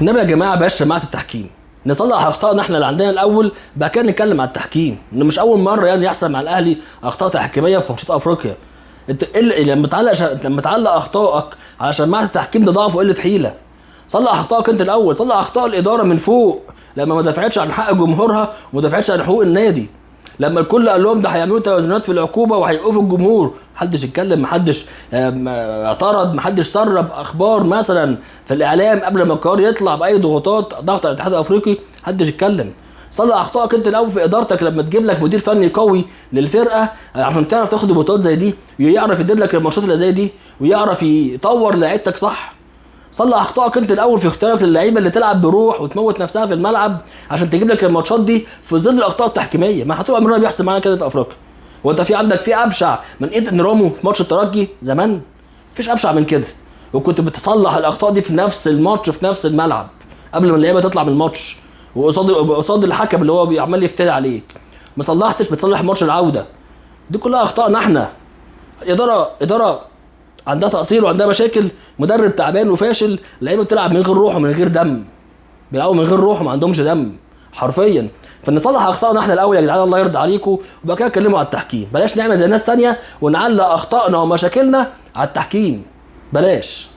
انما يا جماعه بلاش شماعه التحكيم، نصلح اخطائنا احنا اللي عندنا الاول، بعد كده نتكلم على التحكيم. انه مش اول مره يعني يحصل مع الاهلي اخطاء تحكيميه في ماتشات افريقيا. انت لما تعلق اخطائك على شماعه التحكيم ده ضعف وقله حيله. صلح اخطائك انت الاول، صلح اخطاء الاداره من فوق لما ما دفعتش عن حق جمهورها وما دفعتش عن حقوق النادي. لما الكل قال لهم ده هيعملوا توازنات في العقوبه وهيوقفوا الجمهور، محدش اتكلم، محدش اعترض، محدش سرب اخبار مثلا في الاعلام قبل ما القرار يطلع باي ضغط على الاتحاد الافريقي، محدش اتكلم. صلح اخطائك انت الاول في ادارتك لما تجيب لك مدير فني قوي للفرقه عشان تعرف تاخد بطولات زي دي، ويعرف يدير لك الماتشات اللي زي دي، ويعرف يطور لعيبتك صح. صلح اخطائك انت الاول في اختيارك للعيبه اللي تلعب بروح وتموت نفسها في الملعب عشان تجيب لك الماتشات دي في ظل الاخطاء التحكيميه. ما طول عمرنا بيحصل معانا كده في افريقيا. وانت في ابشع من ايد نرامو في ماتش الترجي زمان؟ مفيش ابشع من كده. وكنت بتصلح الاخطاء دي في نفس الماتش في نفس الملعب قبل ما اللعيبه تطلع من الماتش، وقصاد الحكم اللي هو عمال يفتري عليك. ما صلحتش، بتصلح ماتش العوده. دي كلها اخطائنا احنا. اداره عندها تقصير وعندها مشاكل، مدرب تعبان وفاشل، اللعيبه بتلعب من غير روح ومن غير دم، بيلعبوا من غير روح وما عندهمش دم حرفيا. فنصلح اخطائنا احنا الاول يا جدعان، الله يرضى عليكم، وبعد كده اتكلموا على التحكيم. بلاش نعمل زي ناس تانية ونعلق اخطائنا ومشاكلنا على التحكيم، بلاش.